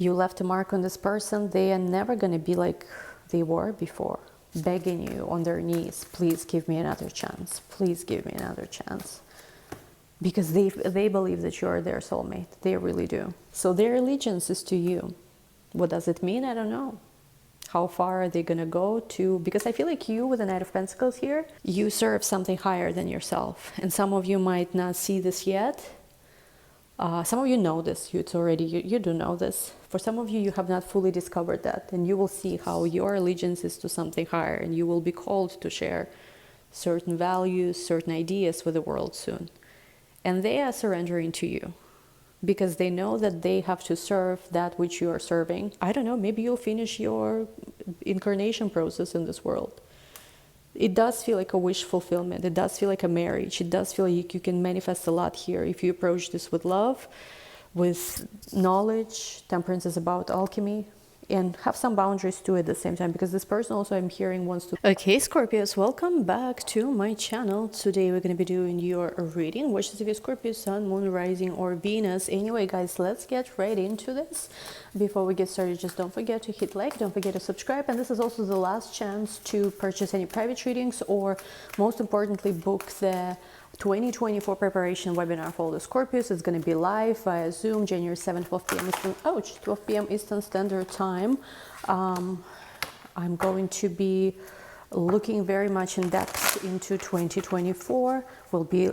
You left a mark on this person. They are never going to be like they were before, begging you on their knees, please give me another chance. Please give me another chance. Because they believe that you are their soulmate. They really do. So their allegiance is to you. What does it mean? I don't know. How far are they going to go to? Because I feel like you, with the Knight of Pentacles here, you serve something higher than yourself. And some of you might not see this yet. Some of you know this. You do know this. For some of you, you have not fully discovered that. And you will see how your allegiance is to something higher. And you will be called to share certain values, certain ideas with the world soon. And they are surrendering to you. Because they know that they have to serve that which you are serving. I don't know, maybe you'll finish your incarnation process in this world. It does feel like a wish fulfillment. It does feel like a marriage. It does feel like you can manifest a lot here if you approach this with love, with knowledge. Temperance is about alchemy. And have some boundaries too at the same time, because this person also, I'm hearing, wants to... Okay, Scorpios, welcome back to my channel. Today we're going to be doing your reading, which is if you're Scorpio, Sun, Moon, Rising, or Venus. Anyway, guys, let's get right into this. Before we get started, just don't forget to hit like, don't forget to subscribe. And this is also the last chance to purchase any private readings, or most importantly, book the 2024 preparation webinar for all the Scorpios. It's going to be live via Zoom, January 7th, 12 p.m. Eastern, 12 p.m. Eastern Standard Time. I'm going to be looking very much in depth into 2024. We'll be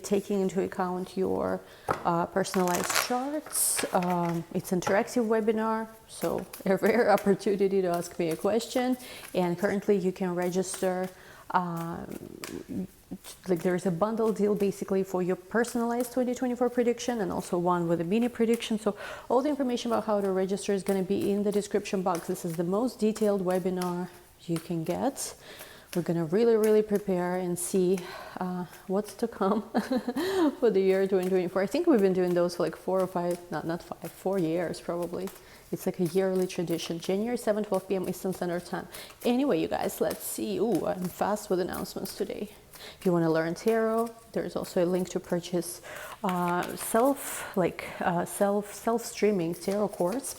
taking into account your personalized charts. It's an interactive webinar, so a rare opportunity to ask me a question. And currently you can register. Like there is a bundle deal basically for your personalized 2024 prediction, and also one with a mini prediction. So all the information about how to register is going to be in the description box. This is the most detailed webinar you can get. We're going to really prepare and see what's to come for the year 2024. I think we've been doing those for like 4 years probably. It's like a yearly tradition. January 7th, 12 p.m. Eastern Standard Time. Anyway, you guys, let's see. Ooh, I'm fast with announcements today. If you want to learn tarot, there's also a link to purchase self-streaming tarot course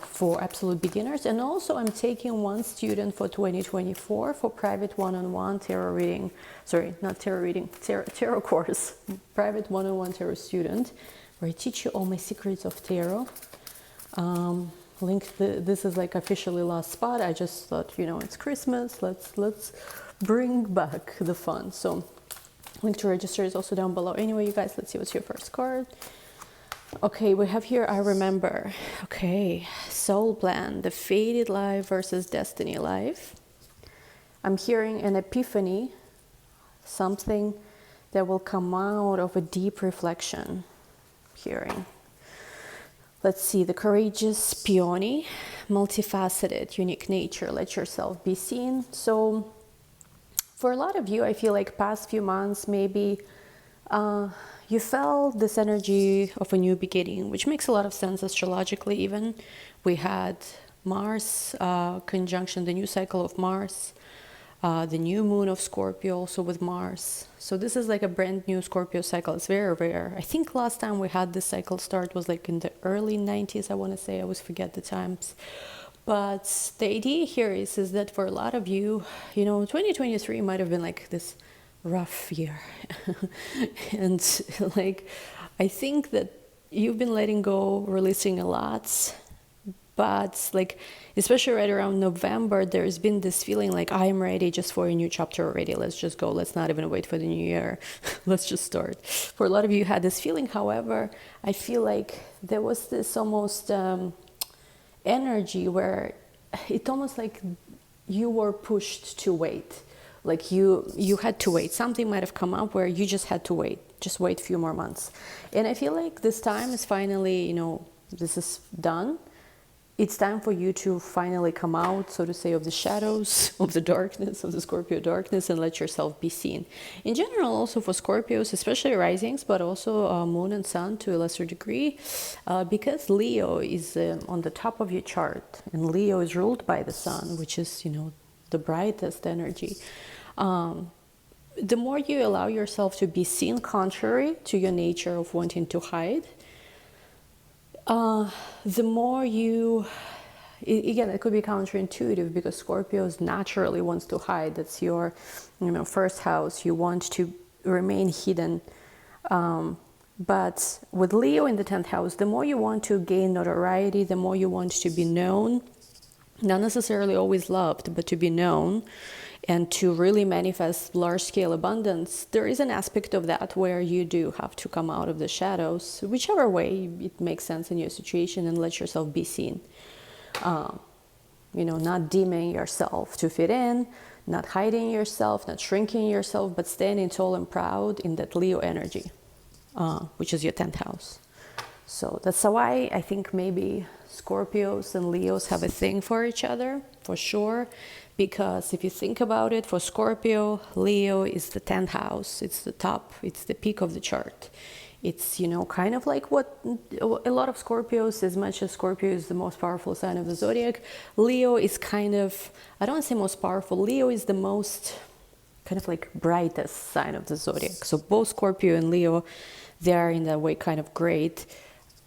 for absolute beginners. And also I'm taking one student for 2024 for private one-on-one tarot reading. Sorry, not tarot reading, tarot course. Private one-on-one tarot student, where I teach you all my secrets of tarot. This is like officially last spot. I just thought, you know, it's Christmas. Let's bring back the fun. So link to register is also down below. Anyway, you guys, let's see what's your first card. Okay, we have here I remember. Okay, soul plan, the fated life versus destiny life. I'm hearing an epiphany, something that will come out of a deep reflection. Hearing. Let's see, the courageous peony, multifaceted, unique nature, let yourself be seen. So for a lot of you, I feel like past few months, maybe you felt this energy of a new beginning, which makes a lot of sense astrologically even. We had Mars conjunction, the new cycle of Mars, the new moon of Scorpio also with Mars. So this is like a brand new Scorpio cycle. It's very rare. I think last time we had this cycle start was like in the early 90s, I want to say. I always forget the times. But the idea here is that for a lot of you, you know, 2023 might have been like this rough year. And like, I think that you've been letting go, releasing a lot. But like, especially right around November, there's been this feeling like I'm ready just for a new chapter already. Let's just go. Let's not even wait for the new year. Let's just start. For a lot of you had this feeling. However, I feel like there was this almost energy where it almost like you were pushed to wait. Like you had to wait. Something might have come up where you just had to wait. Just wait a few more months. And I feel like this time is finally, you know, this is done. It's time for you to finally come out, so to say, of the shadows, of the darkness, of the Scorpio darkness, and let yourself be seen. In general, also for Scorpios, especially risings, but also Moon and Sun to a lesser degree, because Leo is on the top of your chart, and Leo is ruled by the Sun, which is, you know, the brightest energy. The more you allow yourself to be seen, contrary to your nature of wanting to hide, The more you, again, it could be counterintuitive because Scorpios naturally wants to hide. That's your, first house. You want to remain hidden. But with Leo in the 10th house, the more you want to gain notoriety, the more you want to be known, not necessarily always loved, but to be known and to really manifest large-scale abundance, there is an aspect of that where you do have to come out of the shadows, whichever way it makes sense in your situation, and let yourself be seen. Not deeming yourself to fit in, not hiding yourself, not shrinking yourself, but standing tall and proud in that Leo energy, which is your 10th house. So that's why I think maybe Scorpios and Leos have a thing for each other, for sure. Because if you think about it, for Scorpio, Leo is the 10th house. It's the top, it's the peak of the chart. It's, kind of like what a lot of Scorpios, as much as Scorpio is the most powerful sign of the zodiac, Leo is kind of, I don't want to say most powerful, Leo is the most kind of like brightest sign of the zodiac. So both Scorpio and Leo, they are in that way kind of great.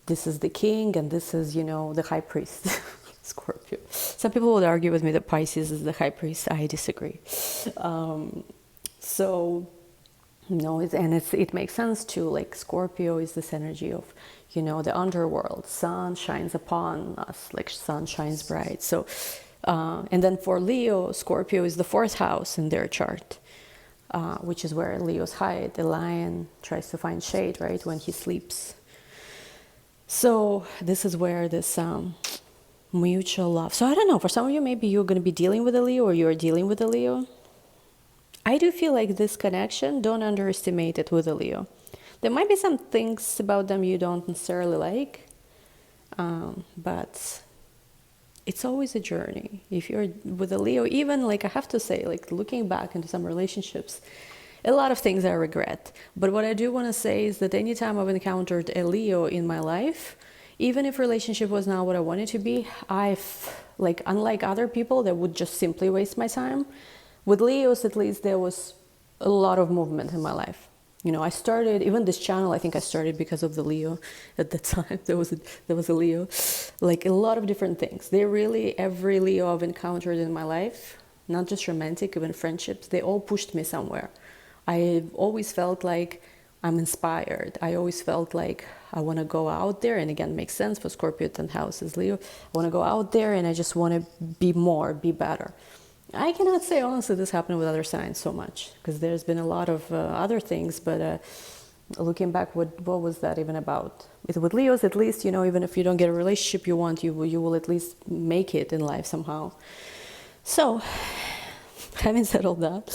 This is the king and this is, the high priest. Scorpio. Some people would argue with me that Pisces is the high priest. I disagree. It makes sense too. Like Scorpio is this energy of, the underworld. Sun shines upon us, like sun shines bright. So, and then for Leo, Scorpio is the 4th house in their chart, which is where Leos hide. The lion tries to find shade, right, when he sleeps. So this is where this mutual love. So I don't know, for some of you, maybe you're going to be dealing with a Leo or you're dealing with a Leo. I do feel like this connection, don't underestimate it with a Leo. There might be some things about them you don't necessarily like, but it's always a journey. If you're with a Leo, even like I have to say, like looking back into some relationships, a lot of things I regret. But what I do want to say is that anytime I've encountered a Leo in my life, even if relationship was not what I wanted to be, unlike other people that would just simply waste my time, with Leos at least there was a lot of movement in my life. I started, even this channel, I think I started because of the Leo at the time. There was a Leo. Like a lot of different things. Every Leo I've encountered in my life, not just romantic, even friendships, they all pushed me somewhere. I always felt like I'm inspired. I always felt like I want to go out there, and again, makes sense for Scorpio 10th house is Leo. I want to go out there and I just want to be more, be better. I cannot say honestly this happened with other signs so much, because there's been a lot of other things, but looking back, what was that even about? With Leos, at least, even if you don't get a relationship you want, you will at least make it in life somehow. So, having said all that,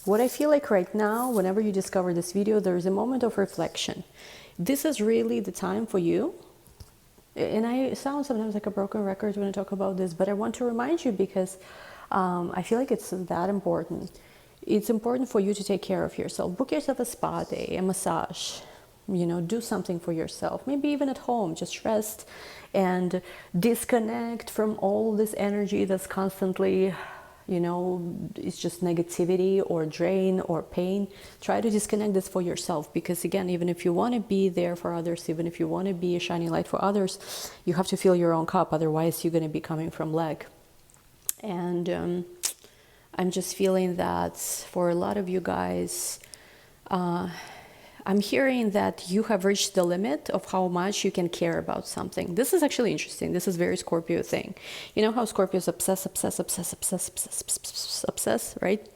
what I feel like right now, whenever you discover this video, there is a moment of reflection. This is really the time for you. And I sound sometimes like a broken record when I talk about this, but I want to remind you because I feel like it's that important. It's important for you to take care of yourself. Book yourself a spa day, a massage, do something for yourself. Maybe even at home, just rest and disconnect from all this energy that's constantly, it's just negativity or drain or pain. Try to disconnect this for yourself, because again, even if you want to be there for others, even if you want to be a shining light for others, you have to fill your own cup. Otherwise, you're going to be coming from lack. And I'm just feeling that for a lot of you guys, I'm hearing that you have reached the limit of how much you can care about something. This is actually interesting. This is very Scorpio thing. You know how Scorpios obsess, right?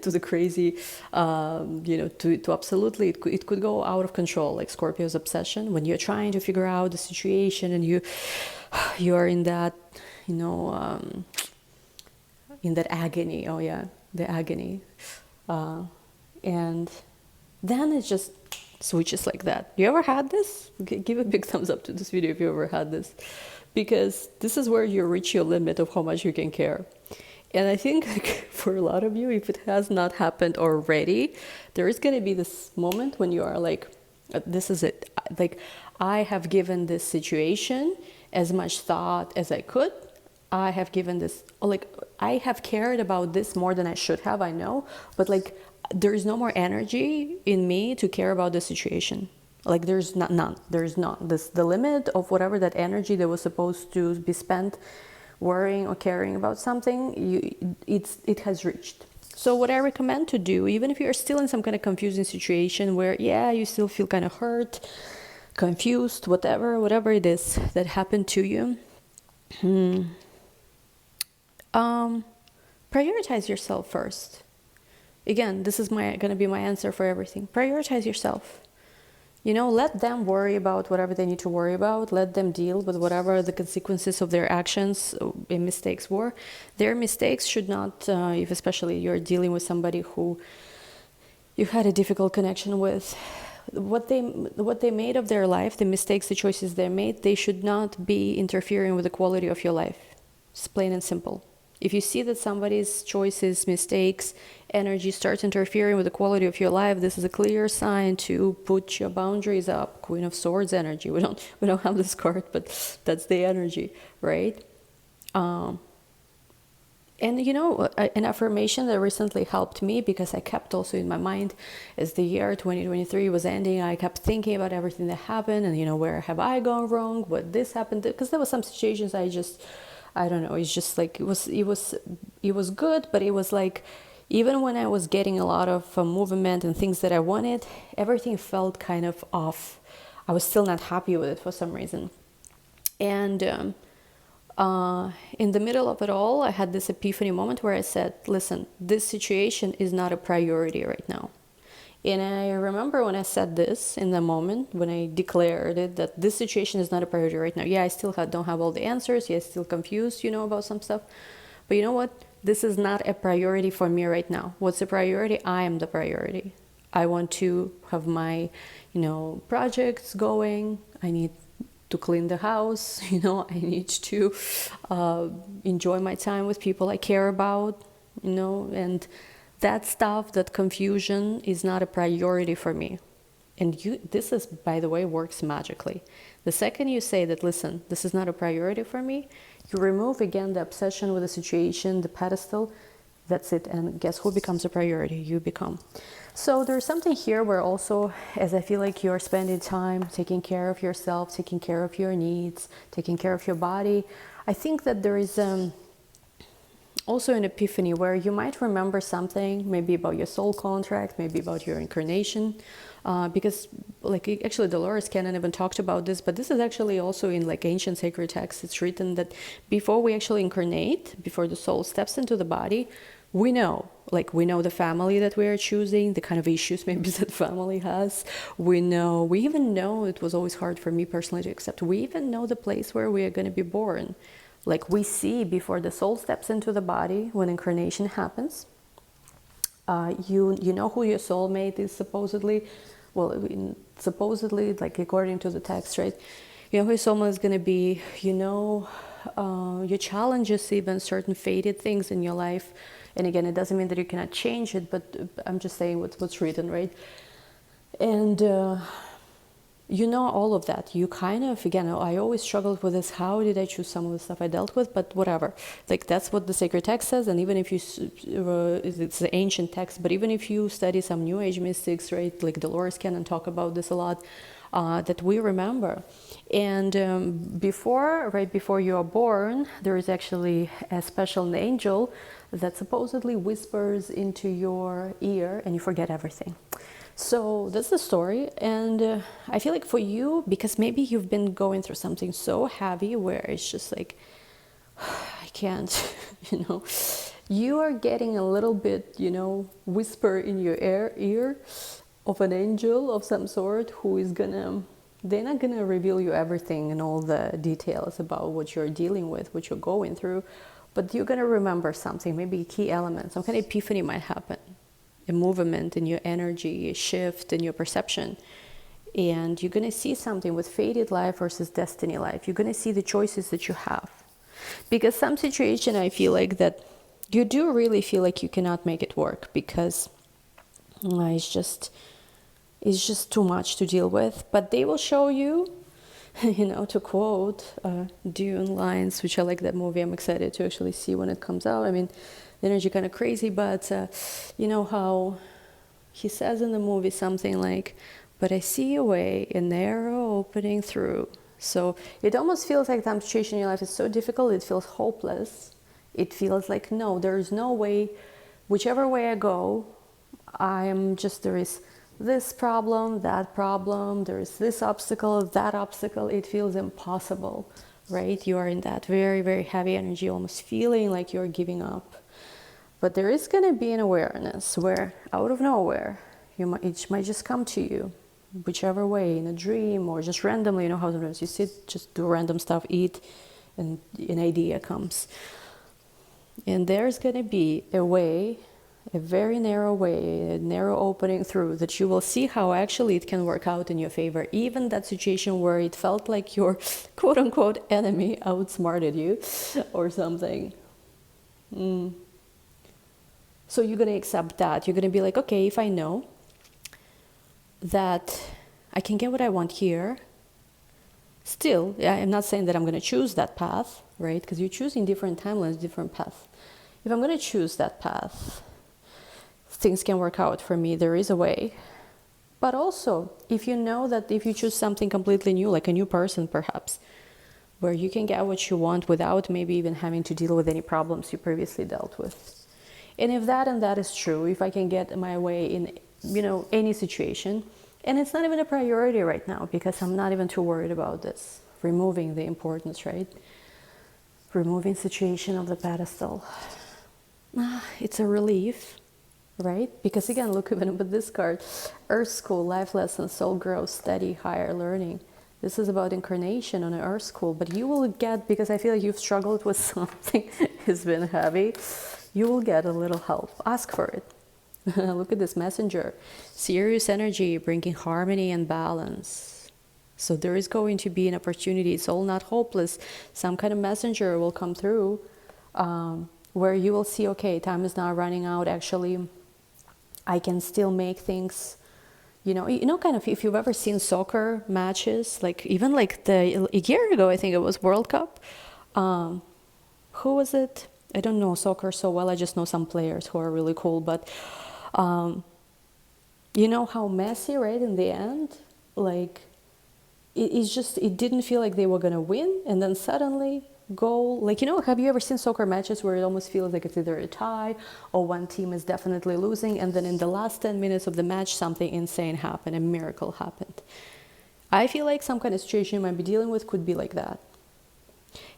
To the crazy, to absolutely, it could go out of control, like Scorpio's obsession. When you're trying to figure out the situation and you're in that, in that agony. Oh yeah, the agony. And then it just switches like that. You ever had this? Give a big thumbs up to this video if you ever had this, because this is where you reach your limit of how much you can care. And I think for a lot of you, if it has not happened already, there is going to be this moment when you are like, this is it. Like, I have given this situation as much thought as I could. I have given this, I have cared about this more than I should have, I know. But there is no more energy in me to care about the situation. Like there's none. There's none. This the limit of whatever that energy that was supposed to be spent worrying or caring about something, it has reached. So what I recommend to do, even if you're still in some kind of confusing situation where, yeah, you still feel kind of hurt, confused, whatever it is that happened to you, prioritize yourself first. Again, this is gonna be my answer for everything. Prioritize yourself. You know, let them worry about whatever they need to worry about. Let them deal with whatever the consequences of their actions and mistakes were. Their mistakes should not, if especially you're dealing with somebody who you had a difficult connection with, what they made of their life, the mistakes, the choices they made, they should not be interfering with the quality of your life. It's plain and simple. If you see that somebody's choices, mistakes, energy starts interfering with the quality of your life, this is a clear sign to put your boundaries up. Queen of Swords energy. We don't have this card, but that's the energy, right? And you know, an affirmation that recently helped me, because I kept also in my mind as the year 2023 was ending, I kept thinking about everything that happened and, you know, where have I gone wrong? What this happened? Because there were some situations I don't know, it's just like, it was good, but it was like, even when I was getting a lot of movement and things that I wanted, everything felt kind of off. I was still not happy with it for some reason. And in the middle of it all, I had this epiphany moment where I said, listen, this situation is not a priority right now. And I remember when I said this in the moment, when I declared it, that this situation is not a priority right now. Yeah, I still don't have all the answers. Yeah, still confused, you know, about some stuff. But you know what? This is not a priority for me right now. What's the priority? I am the priority. I want to have my, you know, projects going. I need to clean the house. You know, I need to enjoy my time with people I care about, you know, and that stuff, that confusion is not a priority for me. And this is, by the way, works magically. The second you say that, listen, this is not a priority for me, you remove again the obsession with the situation, the pedestal, that's it. And guess who becomes a priority? You become. So there's something here where also, as I feel like you're spending time taking care of yourself, taking care of your needs, taking care of your body, I think that there is also an epiphany where you might remember something, maybe about your soul contract, maybe about your incarnation, because like actually Dolores Cannon even talked about this, but this is actually also in like ancient sacred texts. It's written that before we actually incarnate, before the soul steps into the body, we know the family that we are choosing, the kind of issues maybe that family has. We even know, it was always hard for me personally to accept, we even know the place where we are going to be born. Like we see before the soul steps into the body, when incarnation happens, you know who your soulmate is supposedly. Well, supposedly, like according to the text, right? You know who your soulmate is going to be. You know your challenges, even certain fated things in your life. And again, it doesn't mean that you cannot change it, but I'm just saying what's written, right? And you know all of that. You kind of, again, I always struggled with this. How did I choose some of the stuff I dealt with? But whatever. Like that's what the sacred text says. And even if you, it's the ancient text, but even if you study some New Age mystics, right? Like Dolores Cannon talk about this a lot, that we remember. And right before you are born, there is actually a special angel that supposedly whispers into your ear and you forget everything. So that's the story, and I feel like for you, because maybe you've been going through something so heavy where it's just like, I can't, you know, you are getting a little bit, you know, whisper in your ear of an angel of some sort who is they're not gonna reveal you everything and all the details about what you're dealing with, what you're going through, but you're gonna remember something, maybe a key element, some kind of epiphany might happen. A movement in your energy, a shift in your perception, and you're going to see something with fated life versus destiny life. You're going to see the choices that you have, because some situation I feel like that you do really feel like you cannot make it work because it's just too much to deal with. But they will show you, you know, to quote Dune lines, which I like that movie. I'm excited to actually see when it comes out. I mean, the energy kind of crazy, but you know how he says in the movie something like, but I see a way, a narrow opening through. So it almost feels like the situation in your life is so difficult, it feels hopeless. It feels like, no, there is no way, whichever way I go, there is this problem, there is this obstacle, that obstacle. It feels impossible, right? You are in that very, very heavy energy, almost feeling like you're giving up. But there is going to be an awareness where out of nowhere, it might just come to you, whichever way, in a dream or just randomly. You know how sometimes you sit, just do random stuff, eat, and an idea comes. And there's going to be a way, a very narrow way, a narrow opening through that you will see how actually it can work out in your favor. Even that situation where it felt like your quote unquote enemy outsmarted you or something. So you're going to accept that. You're going to be like, okay, if I know that I can get what I want here, still, I'm not saying that I'm going to choose that path, right? Because you're choosing different timelines, different paths. If I'm going to choose that path, things can work out for me. There is a way. But also, if you know that if you choose something completely new, like a new person perhaps, where you can get what you want without maybe even having to deal with any problems you previously dealt with. And if that and that is true, if I can get my way in, any situation, and it's not even a priority right now because I'm not even too worried about this, removing the importance, right? Removing situation of the pedestal. It's a relief, right? Because again, look even with this card, Earth School, life lessons, soul growth, study, higher learning. This is about incarnation on an Earth School, but you will get, because I feel like you've struggled with something, it's been heavy, you will get a little help. Ask for it. Look at this messenger. Serious energy, bringing harmony and balance. So there is going to be an opportunity. It's all not hopeless. Some kind of messenger will come through where you will see, okay, time is not running out. Actually, I can still make things, kind of, if you've ever seen soccer matches, like even like a year ago, I think it was World Cup. Who was it? I don't know soccer so well. I just know some players who are really cool. But you know how messy, right? In the end, like it didn't feel like they were gonna win, and then suddenly goal. Like, have you ever seen soccer matches where it almost feels like it's either a tie or one team is definitely losing, and then in the last 10 minutes of the match, something insane happened, a miracle happened. I feel like some kind of situation you might be dealing with could be like that.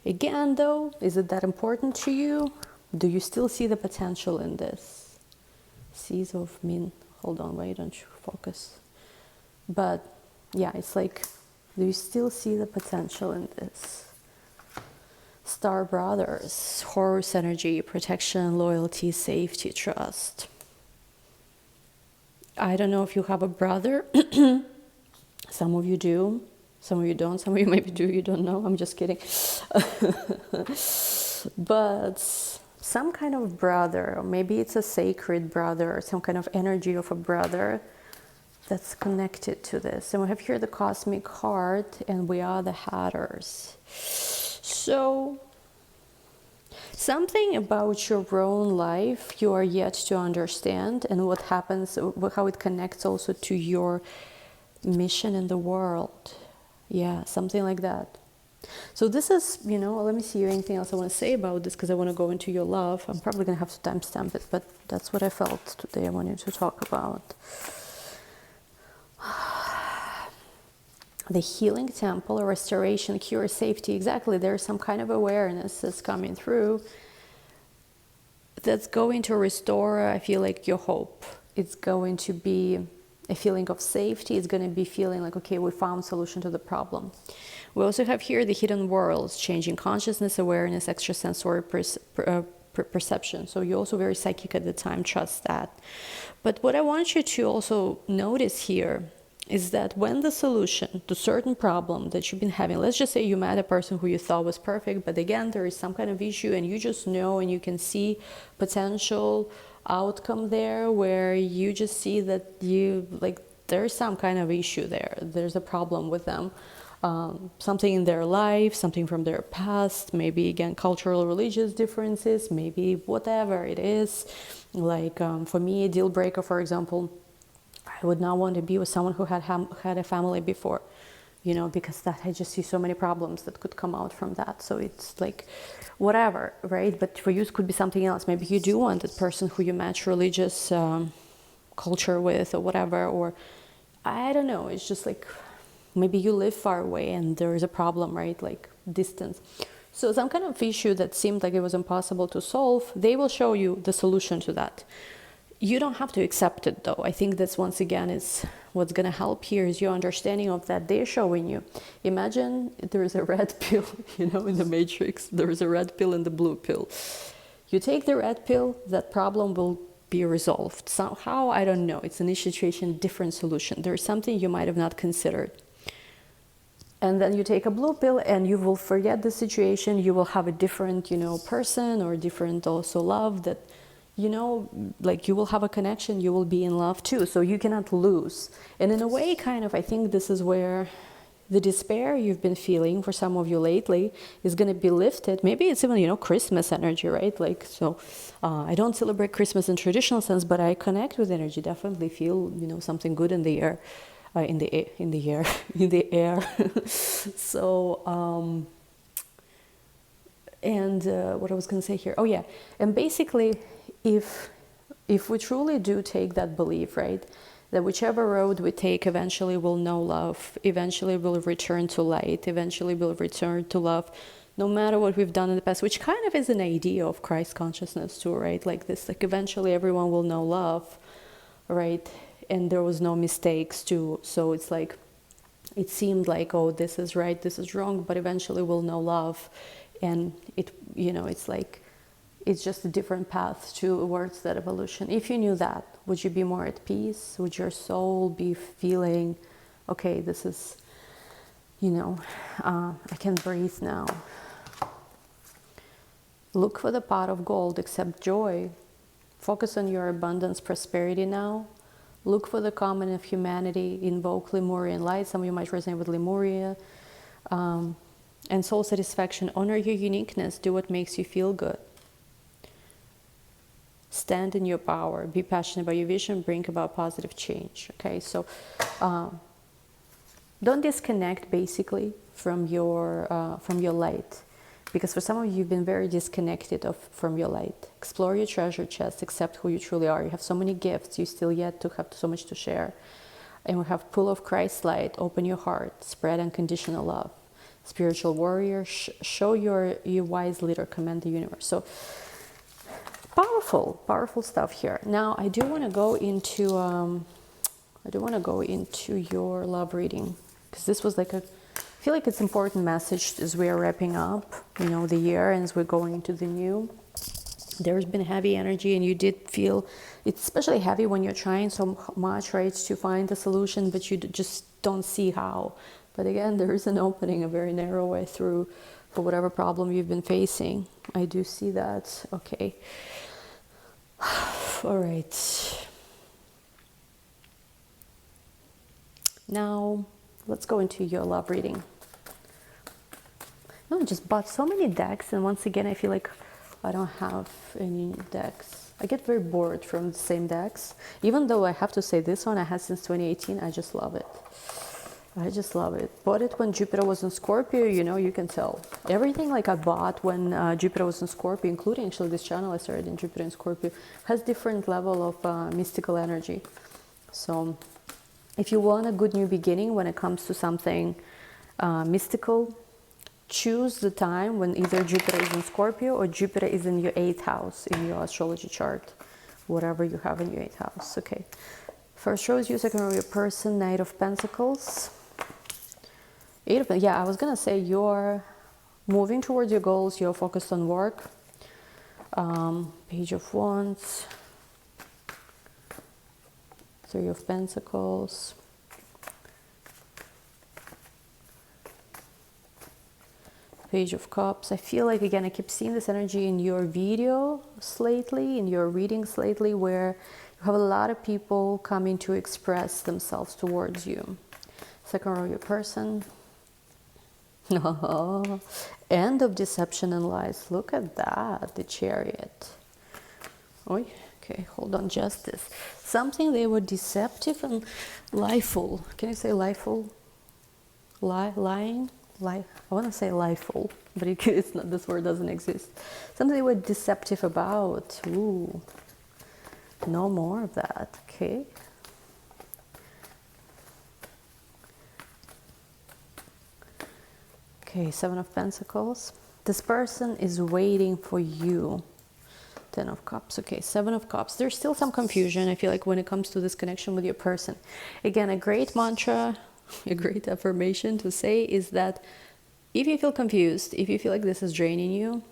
Again, though, is it that important to you? Do you still see the potential in this? Seas of Min. Hold on, why don't you focus? But yeah, it's like, do you still see the potential in this? Star Brothers, Horus energy, protection, loyalty, safety, trust. I don't know if you have a brother. Some of you do. Some of you don't. Some of you maybe do. You don't know. I'm just kidding. But some kind of brother, or maybe it's a sacred brother, some kind of energy of a brother that's connected to this. And we have here the cosmic heart, and we are the Hatters. So something about your own life you are yet to understand, and what happens, how it connects also to your mission in the world. Yeah, something like that. So this is, let me see anything else I want to say about this, because I want to go into your love. I'm probably going to have to timestamp it, but that's what I felt today I wanted to talk about. The healing temple, restoration, cure, safety. Exactly, there's some kind of awareness that's coming through that's going to restore, I feel like, your hope. It's going to be a feeling of safety. It's going to be feeling like, okay, we found solution to the problem. We also have here the hidden worlds, changing consciousness, awareness, extrasensory perception. So you're also very psychic at the time, trust that. But what I want you to also notice here is that when the solution to certain problem that you've been having, let's just say you met a person who you thought was perfect, but again, there is some kind of issue and you just know and you can see potential outcome there where you just see that there's some kind of issue there. There's a problem with them. Something in their life, something from their past, maybe again cultural, religious differences, maybe whatever it is. Like for me, a deal breaker, for example, I would not want to be with someone who had a family before, you know, because that I just see so many problems that could come out from that. So it's like whatever, right? But for you, it could be something else. Maybe you do want that person who you match religious culture with or whatever, or I don't know. It's just like maybe you live far away and there is a problem, right? Like distance. So some kind of issue that seemed like it was impossible to solve, they will show you the solution to that. You don't have to accept it though. I think that's once again is what's going to help here is your understanding of that they're showing you. Imagine there is a red pill, you know, in the Matrix, there is a red pill and the blue pill. You take the red pill, that problem will be resolved. Somehow, I don't know, it's an each situation, different solution. There's something you might have not considered. And then you take a blue pill and you will forget the situation. You will have a different, you know, person or different also love that, you know, like you will have a connection, you will be in love too. So you cannot lose. And in a way, kind of, I think this is where the despair you've been feeling for some of you lately is going to be lifted. Maybe it's even, you know, Christmas energy, right? Like, so I don't celebrate Christmas in traditional sense, but I connect with energy, definitely feel, you know, something good in the air. In the air. So, what I was going to say here. Oh yeah, and basically, if we truly do take that belief, right, that whichever road we take, eventually we'll know love, eventually we'll return to light, eventually we'll return to love, no matter what we've done in the past, which kind of is an idea of Christ consciousness too, right? Like this, like eventually everyone will know love, right? And there was no mistakes too. So it's like, it seemed like, oh, this is right, this is wrong, but eventually we'll know love. And it, you know, it's like, it's just a different path towards that evolution. If you knew that, would you be more at peace? Would your soul be feeling, okay, this is, you know, I can breathe now. Look for the pot of gold, accept joy. Focus on your abundance, prosperity now. Look for the common of humanity, invoke Lemurian light. Some of you might resonate with Lemuria. And soul satisfaction, honor your uniqueness, do what makes you feel good. Stand in your power, be passionate about your vision, bring about positive change. Okay, so don't disconnect basically from your light. Because for some of you, you've been very disconnected from your light. Explore your treasure chest, accept who you truly are. You have so many gifts, you still yet to have so much to share. And we have pull of Christ's light, open your heart, spread unconditional love. Spiritual warrior, show your wise leader, command the universe. So powerful stuff here. Now I do want to go into your love reading, because this was like I feel like it's an important message as we are wrapping up, you know, the year, and as we're going into the new. There's been heavy energy, and you did feel it's especially heavy when you're trying so much, right, to find a solution, but you just don't see how. But again, there is an opening, a very narrow way through for whatever problem you've been facing. I do see that. Okay. All right. Now, let's go into your love reading. No, I just bought so many decks, and once again, I feel like I don't have any decks. I get very bored from the same decks. Even though I have to say this one I had since 2018, I just love it. I just love it. Bought it when Jupiter was in Scorpio, you know, you can tell. Everything like I bought when Jupiter was in Scorpio, including actually this channel I started in Jupiter and Scorpio, has different level of mystical energy. So if you want a good new beginning when it comes to something mystical, choose the time when either Jupiter is in Scorpio or Jupiter is in your 8th house in your astrology chart, whatever you have in your 8th house. Okay. First row is you, second row your person, Knight of Pentacles. Yeah, I was gonna say you're moving towards your goals, you're focused on work. Page of Wands, Three of Pentacles, Page of Cups. I feel like, again, I keep seeing this energy in your videos lately, in your readings lately, where you have a lot of people coming to express themselves towards you. Second row, your person. End of deception and lies. Look at that, the Chariot. Oy. Okay, hold on, justice. Something they were deceptive and lieful. Can you say lieful? Lying? I want to say lieful, but it's not, this word doesn't exist. Something they were deceptive about. Ooh, no more of that. Okay. Okay, Seven of Pentacles. This person is waiting for you. Ten of Cups. Okay, Seven of Cups. There's still some confusion, I feel like, when it comes to this connection with your person. Again, a great mantra, a great affirmation to say is that if you feel confused, if you feel like this is draining you,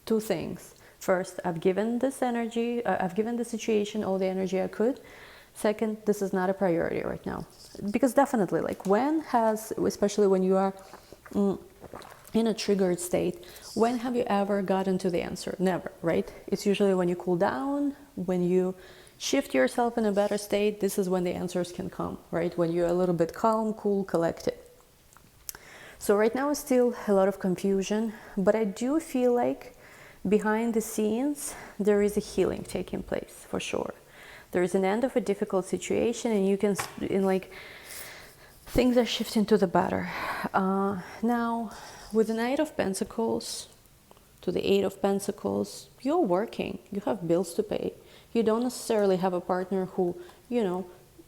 two things. First, I've given this energy, I've given the situation all the energy I could. Second, this is not a priority right now. Because definitely, like, when has, especially when you are in a triggered state, when have you ever gotten to the answer? Never, right? It's usually when you cool down, when you shift yourself in a better state, this is when the answers can come, right? When you're a little bit calm, cool, collected. So right now is still a lot of confusion, but I do feel like behind the scenes, there is a healing taking place, for sure. There is an end of a difficult situation, and you can, things are shifting to the better. Now, with the Knight of Pentacles to the Eight of Pentacles, you're working, you have bills to pay. You don't necessarily have a partner who,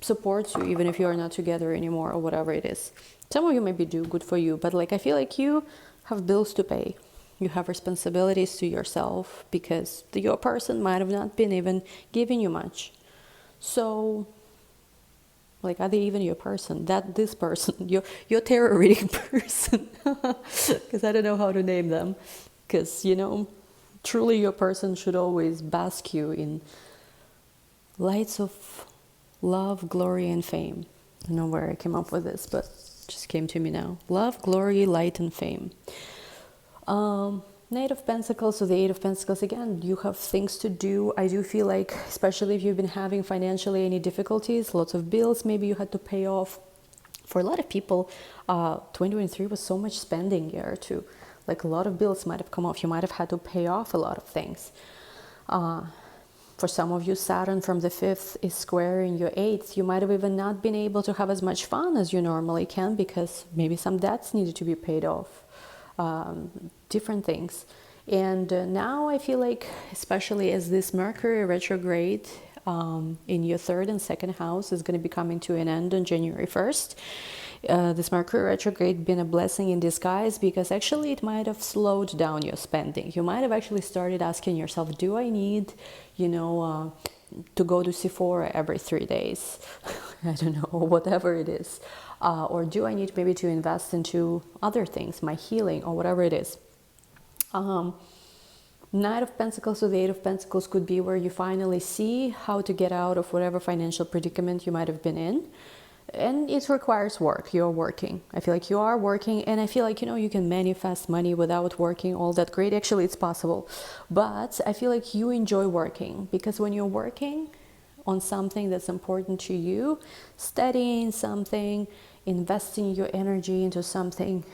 supports you, even if you are not together anymore or whatever it is. Some of you maybe do, good for you, but I feel like you have bills to pay. You have responsibilities to yourself because your person might have not been even giving you much. So, are they even your person? This person, your tarot reading person, because I don't know how to name them. Because, truly your person should always bask you in lights of love, glory, and fame. I don't know where I came up with this, but it just came to me now. Love, glory, light, and fame. Knight of Pentacles to the Eight of Pentacles, again, you have things to do. I do feel like, especially if you've been having financially any difficulties, lots of bills maybe you had to pay off. For a lot of people, 2023 was so much spending year too. A lot of bills might have come off. You might have had to pay off a lot of things. For some of you, Saturn from the 5th is squaring your 8th. You might have even not been able to have as much fun as you normally can because maybe some debts needed to be paid off. Different things. And now I feel like, especially as this Mercury retrograde in your 3rd and 2nd house is going to be coming to an end on January 1st, this Mercury retrograde been a blessing in disguise because actually it might have slowed down your spending. You might have actually started asking yourself, do I need, to go to Sephora every 3 days? I don't know, whatever it is. Or do I need maybe to invest into other things, my healing or whatever it is? Knight of Pentacles to the Eight of Pentacles could be where you finally see how to get out of whatever financial predicament you might have been in. And it requires work. You're working. I feel like you are working, and I feel like, you can manifest money without working all that great. Actually, it's possible. But I feel like you enjoy working because when you're working on something that's important to you, studying something, investing your energy into something,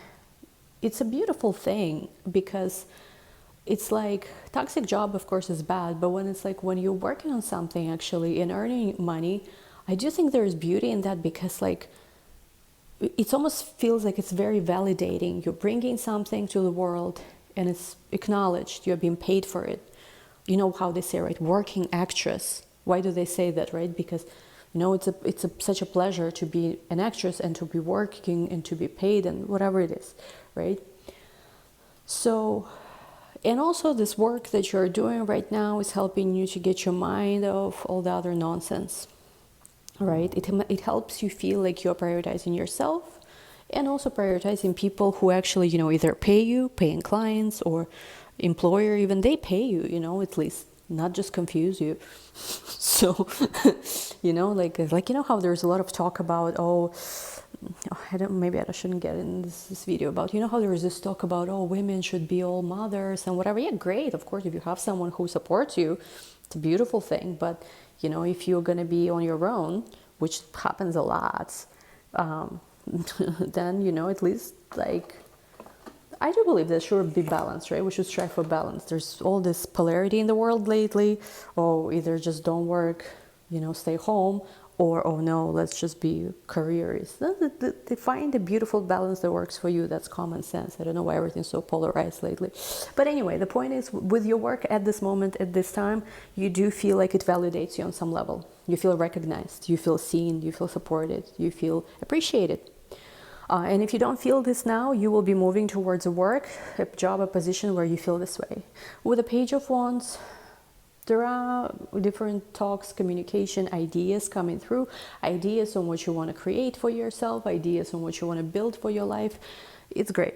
it's a beautiful thing because it's toxic job, of course, is bad. But when it's when you're working on something actually and earning money, I do think there's beauty in that because it almost feels like it's very validating. You're bringing something to the world and it's acknowledged. You're being paid for it. You know how they say, right? Working actress. Why do they say that, right? Because, it's such a pleasure to be an actress and to be working and to be paid and whatever it is, right? So, and also this work that you're doing right now is helping you to get your mind off all the other nonsense. Right? It helps you feel like you're prioritizing yourself and also prioritizing people who actually, either pay you, paying clients or employer, even they pay you, at least not just confuse you. So, how there's a lot of talk about, maybe I shouldn't get in this video about, how there is this talk about, women should be all mothers and whatever. Yeah, great. Of course, if you have someone who supports you, it's a beautiful thing. But if you're going to be on your own, which happens a lot, then, at least, I do believe there should be balance, right? We should strive for balance. There's all this polarity in the world lately. Oh, either just don't work, stay home, or oh no, let's just be careerists. Find a beautiful balance that works for you. That's common sense. I don't know why everything's so polarized lately. But anyway, the point is, with your work at this moment, at this time, you do feel like it validates you on some level. You feel recognized, you feel seen, you feel supported, you feel appreciated. And if you don't feel this now, you will be moving towards a work, a job, a position where you feel this way. With a Page of Wands, there are different talks, communication, ideas coming through, ideas on what you want to create for yourself, ideas on what you want to build for your life. It's great.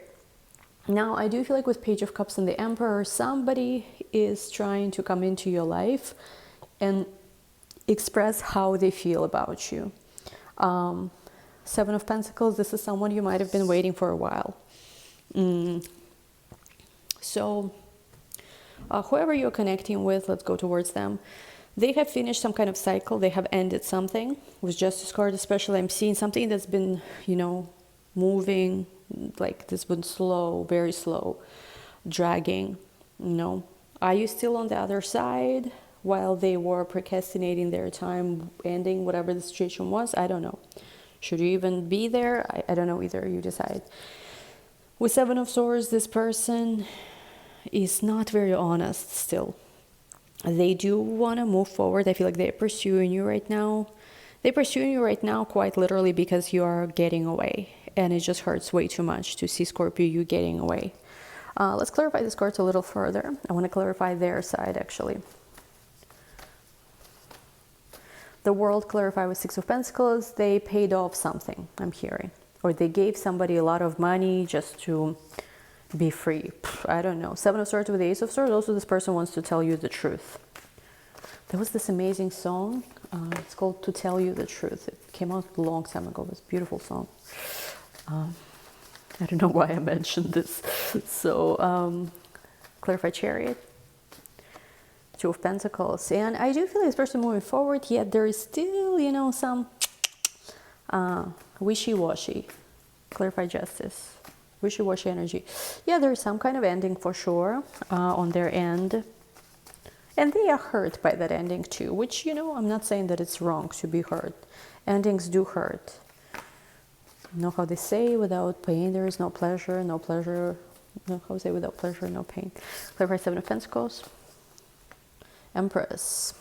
Now, I do feel like with Page of Cups and the Emperor, somebody is trying to come into your life and express how they feel about you. Seven of Pentacles, this is someone you might have been waiting for a while. So, whoever you're connecting with, let's go towards them. They have finished some kind of cycle. They have ended something. With Justice card especially, I'm seeing something that's been, moving, like this been slow, very slow, dragging, Are you still on the other side while they were procrastinating their time ending whatever the situation was? I don't know. Should you even be there? I don't know either. You decide. With Seven of Swords, this person is not very honest still. They do want to move forward. I feel like they're pursuing you right now. They're pursuing you right now quite literally because you are getting away. And it just hurts way too much to see, Scorpio, you getting away. Let's clarify this card a little further. I want to clarify their side, actually. The World, clarify with Six of Pentacles. They paid off something, I'm hearing. Or they gave somebody a lot of money just to be free. I don't know. Seven of Swords with the Ace of Swords. Also, this person wants to tell you the truth. There was this amazing song. It's called To Tell You the Truth. It came out a long time ago. It's a beautiful song. I don't know why I mentioned this. So, clarify Chariot. Two of Pentacles. And I do feel this person moving forward, yet there is still, some wishy-washy. Clarify Justice. Wishy-washy energy. Yeah, there's some kind of ending for sure on their end. And they are hurt by that ending too, which, I'm not saying that it's wrong to be hurt. Endings do hurt. You know how they say, without pain there is no pleasure, no pleasure. No, how say, without pleasure, no pain. Clarify Seven of Pentacles. Empress.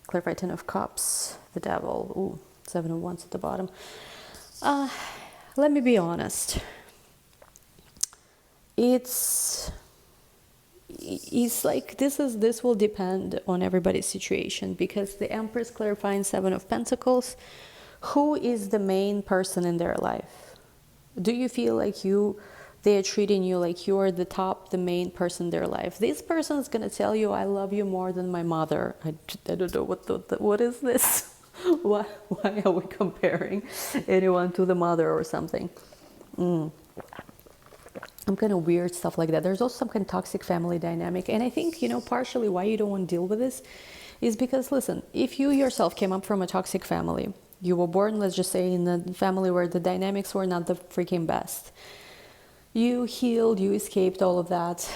Clarify Ten of Cups. The Devil. Ooh, Seven of Wands at the bottom. Let me be honest. It's like this will depend on everybody's situation, because the Empress clarifying Seven of Pentacles. Who is the main person in their life? Do you feel like they are treating you like you're the main person in their life? This person is going to tell you, I love you more than my mother. I don't know what is this? Why are we comparing anyone to the mother or something? Some kind of weird stuff like that. There's also some kind of toxic family dynamic. And I think, partially why you don't want to deal with this is because, listen, if you yourself came up from a toxic family, you were born, let's just say, in a family where the dynamics were not the freaking best. You healed, you escaped all of that,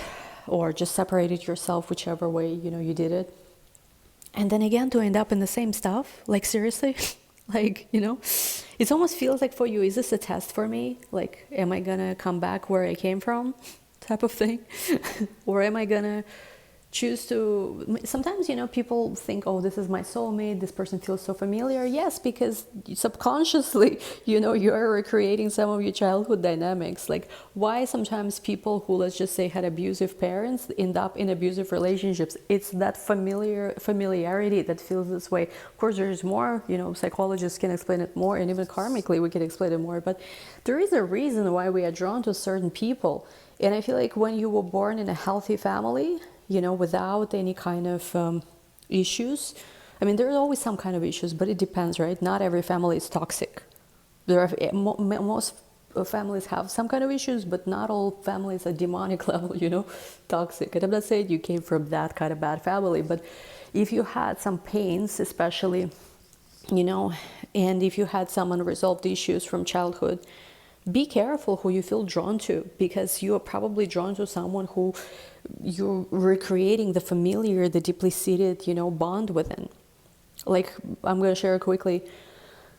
or just separated yourself, whichever way, you did it. And then again, to end up in the same stuff, like seriously, it almost feels like for you, is this a test for me? Like, am I gonna come back where I came from, type of thing? Or am I gonna choose to, sometimes, people think, oh, this is my soulmate, this person feels so familiar. Yes, because subconsciously, you're recreating some of your childhood dynamics. Like, why sometimes people who, let's just say, had abusive parents end up in abusive relationships? It's that familiarity that feels this way. Of course, there's more, psychologists can explain it more, and even karmically we can explain it more, but there is a reason why we are drawn to certain people. And I feel like when you were born in a healthy family, without any kind of issues. I mean, there's always some kind of issues, but it depends, right? Not every family is toxic. Most families have some kind of issues, but not all families are demonic level, toxic. And I'm not saying you came from that kind of bad family, but if you had some pains, especially, and if you had some unresolved issues from childhood, Be careful who you feel drawn to, because you are probably drawn to someone who you're recreating the familiar, the deeply seated, bond within. Like, I'm going to share quickly.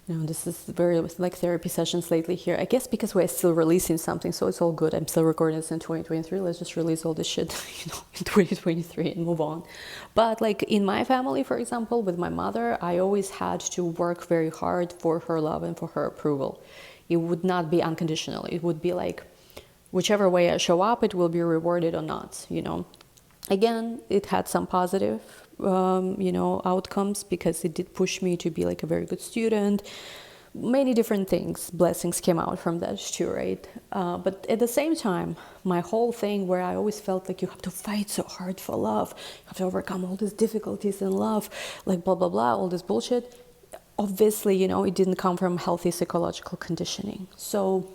This is very like therapy sessions lately here. I guess because we're still releasing something, so it's all good. I'm still recording this in 2023. Let's just release all this shit, in 2023 and move on. But like in my family, for example, with my mother, I always had to work very hard for her love and for her approval. It would not be unconditional. It would be like, whichever way I show up, it will be rewarded or not, Again, it had some positive outcomes, because it did push me to be like a very good student. Many different things, blessings came out from that too, right? But at the same time, my whole thing where I always felt like you have to fight so hard for love, you have to overcome all these difficulties in love, like blah, blah, blah, all this bullshit. Obviously, it didn't come from healthy psychological conditioning. So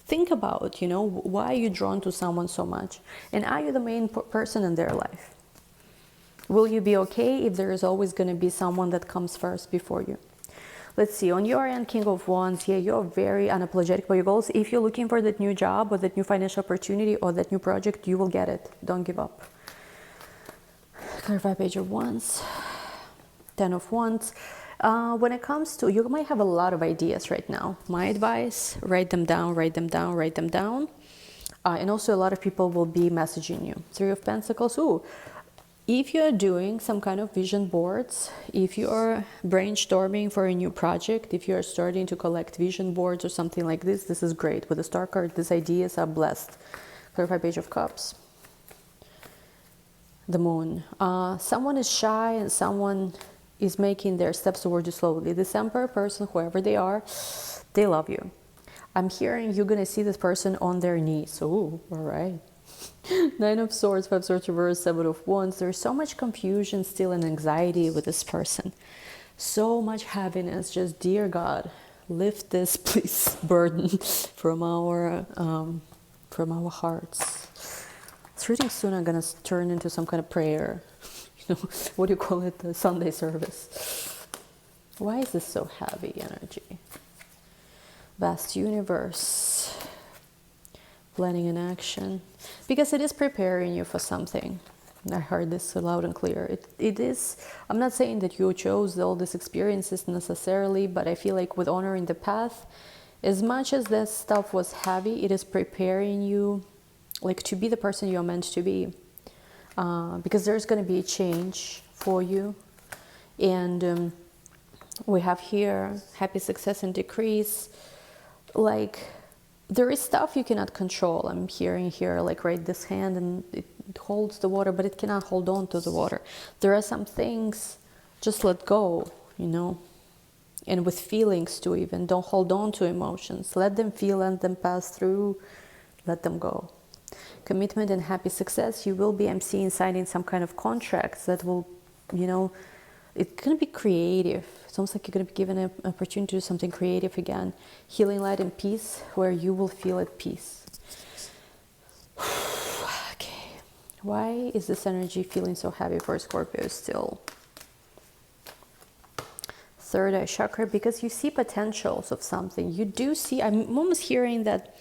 think about, why are you drawn to someone so much? And are you the main person in their life? Will you be okay if there is always going to be someone that comes first before you? Let's see, on your end, King of Wands, yeah, you're very unapologetic about your goals. If you're looking for that new job or that new financial opportunity or that new project, you will get it. Don't give up. Clarify Page of Wands, 10 of Wands. When it comes to, you might have a lot of ideas right now. My advice, write them down, write them down, write them down. And also a lot of people will be messaging you. 3 of Pentacles, ooh. If you're doing some kind of vision boards, if you're brainstorming for a new project, if you're starting to collect vision boards or something like this is great. With the Star card, these ideas are blessed. Clarify Page of Cups. The Moon. Someone is shy and someone is making their steps towards you slowly. This Emperor person, whoever they are, they love you. I'm hearing you're going to see this person on their knees. Ooh, all right. 9 of Swords, 5 of Swords reverse, 7 of Wands. There's so much confusion still and anxiety with this person. So much heaviness. Just, dear God, lift this, please, burden from our hearts. This reading soon I'm going to turn into some kind of prayer. What do you call it? The Sunday service. Why is this so heavy energy? Vast universe. Planning in action. Because it is preparing you for something. I heard this loud and clear. It is, I'm not saying that you chose all these experiences necessarily, but I feel like with honoring the path, as much as this stuff was heavy, it is preparing you like to be the person you're meant to be. Because there's going to be a change for you. And we have here happy success and decrease. Like, there is stuff you cannot control. I'm hearing here, like, right, this hand and it holds the water, but it cannot hold on to the water. There are some things, just let go, and with feelings too, even. Don't hold on to emotions. Let them feel, let them pass through, let them go. Commitment and happy success. You will be, I'm seeing, signing some kind of contracts that will, it's going to be creative. It's almost like you're going to be given an opportunity to do something creative again. Healing, light, and peace, where you will feel at peace. Okay. Why is this energy feeling so heavy for Scorpio still? Third eye chakra, because you see potentials of something. You do see, I'm almost hearing that,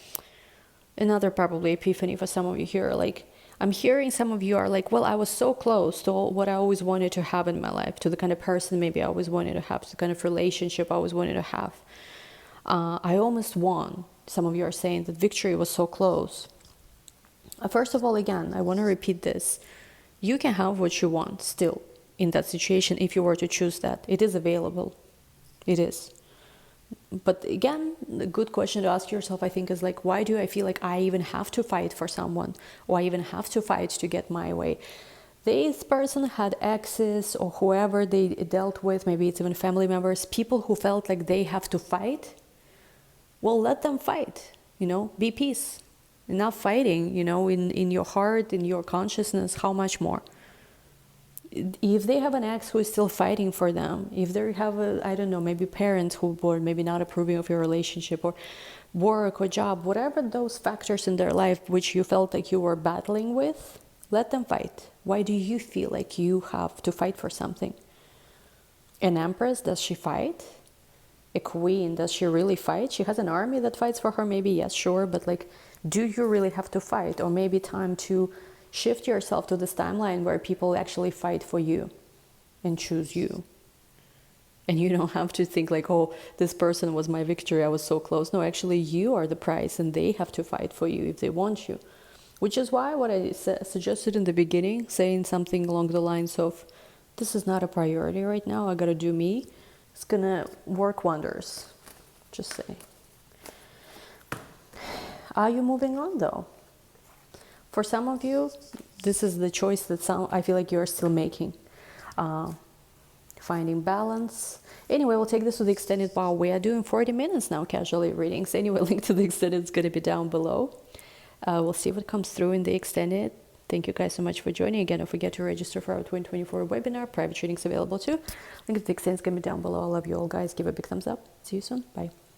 another probably epiphany for some of you here, like, I'm hearing some of you are like, well, I was so close to what I always wanted to have in my life, to the kind of person maybe I always wanted to have, the kind of relationship I always wanted to have. I almost won. Some of you are saying that victory was so close. First of all, again, I want to repeat this. You can have what you want still in that situation if you were to choose that. It is available. It is. But again, a good question to ask yourself, I think, is like, why do I feel like I even have to fight for someone? Or I even have to fight to get my way? This person had exes or whoever they dealt with, maybe it's even family members, people who felt like they have to fight. Well, let them fight, be peace. Enough fighting, in your heart, in your consciousness, how much more? If they have an ex who is still fighting for them, if they have I don't know, maybe parents who were maybe not approving of your relationship, or work or job, whatever those factors in their life which you felt like you were battling with, let them fight. Why do you feel like you have to fight for something? An Empress, does she fight? a queen. Does she really fight? She has an army that fights for her, maybe, yes, sure, but like, do you really have to fight? Or maybe time to shift yourself to this timeline where people actually fight for you and choose you. And you don't have to think like, oh, this person was my victory, I was so close. No, actually, you are the prize, and they have to fight for you if they want you. Which is why what I suggested in the beginning, saying something along the lines of, this is not a priority right now, I gotta do me, it's gonna work wonders. Just say. Are you moving on though? For some of you, this is the choice that I feel like you're still making. Finding balance. Anyway, we'll take this to the extended power. We are doing 40 minutes now, casually readings. Anyway, link to the extended is going to be down below. We'll see what comes through in the extended. Thank you guys so much for joining. Again, don't forget to register for our 2024 webinar. Private readings available too. Link to the extended is going to be down below. I love you all, guys. Give a big thumbs up. See you soon. Bye.